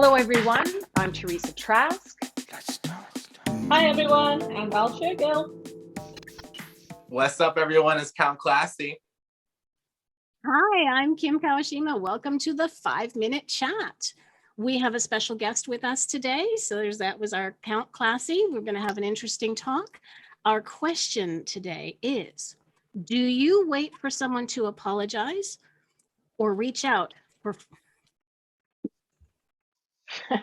Hello, everyone. I'm Teresa Trask. Hi everyone, I'm Val Shergill. What's up, everyone? It's Count Classy. Hi, I'm Kim Kawashima. Welcome to the 5-Minute Chat. We have a special guest with us today. So that was our Count Classy. We're going to have an interesting talk. Our question today is, do you wait for someone to apologize or reach out for... Come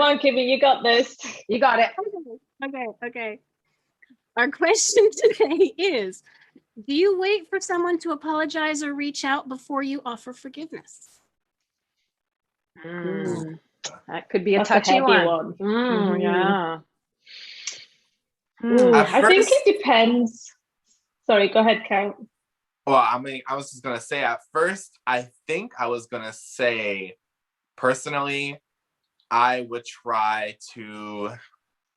on, Kimmy, you got this. You got it. Okay. Our question today is, do you wait for someone to apologize or reach out before you offer forgiveness? That could be a That's touchy heavy one. Mhm. Yeah. Ooh, At I think first- it depends. Sorry, go ahead, Count. Well, I was just going to say at first, I think I was going to say, personally, I would try to...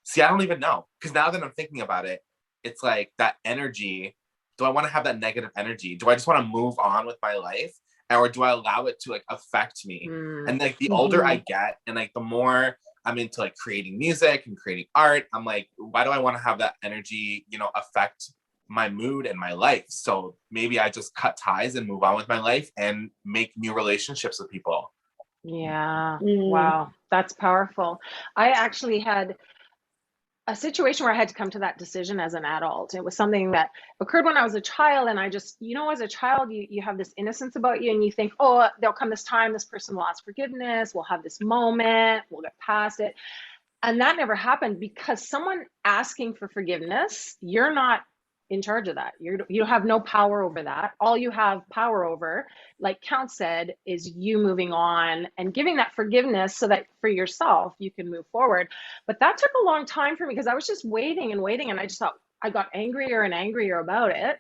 See, I don't even know. Because now that I'm thinking about it, it's like that energy. Do I want to have that negative energy? Do I just want to move on with my life? Or do I allow it to like affect me? And like the older I get and like the more I'm into like creating music and creating art, I'm like, why do I want to have that energy, affect my mood and my life? So maybe I just cut ties and move on with my life and make new relationships with people. Yeah. Wow. That's powerful. I actually had a situation where I had to come to that decision as an adult. It was something that occurred when I was a child, and I just, as a child, you have this innocence about you, and you think, oh, there'll come this time, this person will ask forgiveness, we'll have this moment, we'll get past it. And that never happened because someone asking for forgiveness, you're not in charge of that. You have no power over that. All you have power over, like Count said, is you moving on and giving that forgiveness so that for yourself, you can move forward. But that took a long time for me because I was just waiting and waiting. And I just thought I got angrier and angrier about it.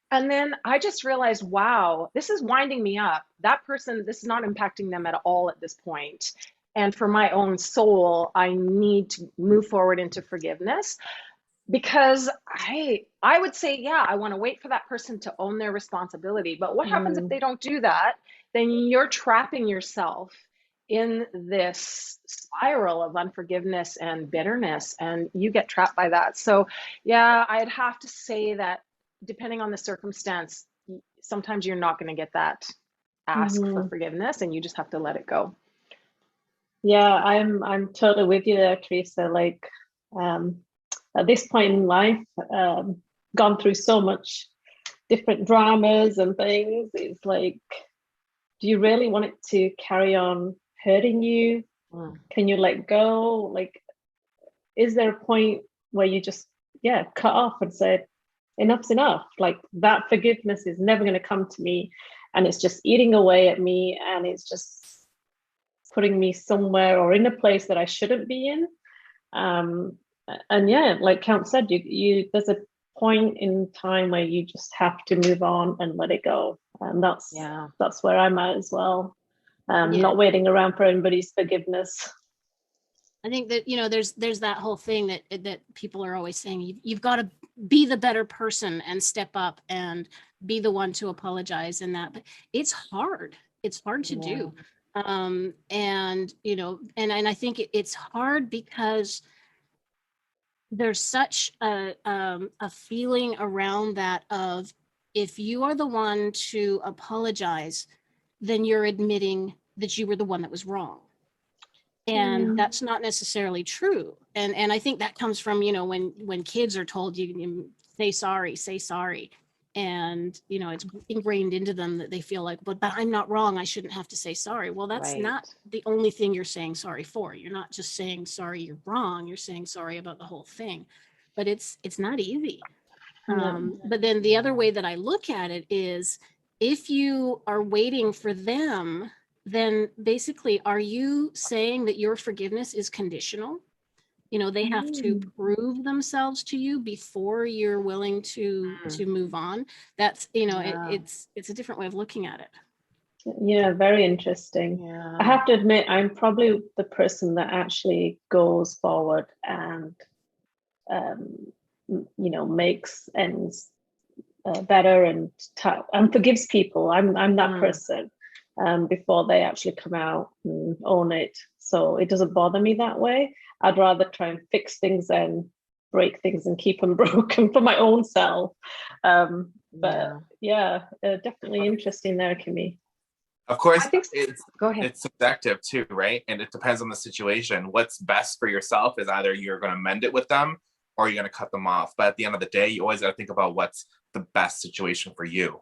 And then I just realized, wow, this is winding me up. That person, this is not impacting them at all at this point. And for my own soul, I need to move forward into forgiveness. Because I would say, yeah, I want to wait for that person to own their responsibility. But what happens if they don't do that? Then you're trapping yourself in this spiral of unforgiveness and bitterness, and you get trapped by that. So, yeah, I'd have to say that depending on the circumstance, sometimes you're not going to get that ask for forgiveness, and you just have to let it go. Yeah, I'm totally with you there, Teresa. Like, at this point in life, gone through so much different dramas and things. It's like, do you really want it to carry on hurting you? Can you let go? Like, is there a point where you just, cut off and say, enough's enough? Like, that forgiveness is never going to come to me, and it's just eating away at me, and it's just putting me somewhere or in a place that I shouldn't be in. And yeah, like Count said, you there's a point in time where you just have to move on and let it go. And that's where I'm at as well. Not waiting around for anybody's forgiveness. I think that, there's that whole thing that people are always saying, you've got to be the better person and step up and be the one to apologize, and that, but it's hard. It's hard to do. And I think it's hard because there's such a feeling around that of, if you are the one to apologize, then you're admitting that you were the one that was wrong. And that's not necessarily true. And I think that comes from, when kids are told, you say sorry. And, it's ingrained into them that they feel like, but I'm not wrong, I shouldn't have to say sorry. Well, that's not the only thing you're saying sorry for. You're not just saying sorry, you're wrong. You're saying sorry about the whole thing. But it's not easy. But then the other way that I look at it is, if you are waiting for them, then basically, are you saying that your forgiveness is conditional? They have to prove themselves to you before you're willing to move on. That's, it's a different way of looking at it. Yeah, very interesting. I have to admit, I'm probably the person that actually goes forward and, makes ends better and forgives people. I'm that person. before they actually come out and own it. So it doesn't bother me that way. I'd rather try and fix things than break things and keep them broken for my own self. But yeah, definitely interesting there, Kimmy. Of course, I think go ahead. It's subjective too, right? And it depends on the situation. What's best for yourself is either you're going to mend it with them or you're going to cut them off. But at the end of the day, you always got to think about what's the best situation for you.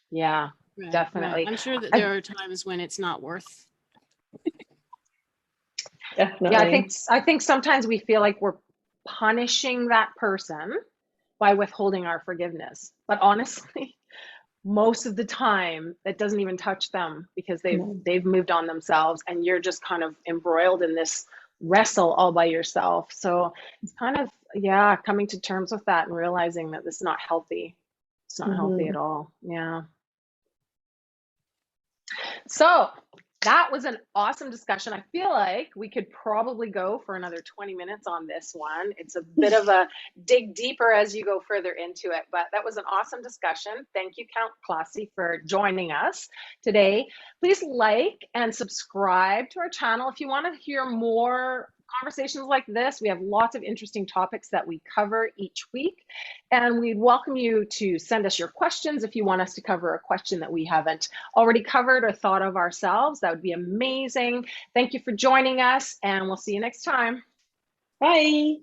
Yeah, Right, definitely. right. I'm sure that there are times when it's not worth. Definitely. Yeah, I think sometimes we feel like we're punishing that person by withholding our forgiveness. But honestly, most of the time that doesn't even touch them because they've moved on themselves, and you're just kind of embroiled in this wrestle all by yourself. So it's kind of, coming to terms with that and realizing that this is not healthy. It's not healthy at all. Yeah. So that was an awesome discussion. I feel like we could probably go for another 20 minutes on this one. It's a bit of a dig deeper as you go further into it, but that was an awesome discussion. Thank you, Count Classy, for joining us today. Please like and subscribe to our channel if you want to hear more conversations like this. We have lots of interesting topics that we cover each week, and we'd welcome you to send us your questions if you want us to cover a question that we haven't already covered or thought of ourselves. That would be amazing. Thank you for joining us, and we'll see you next time. Bye.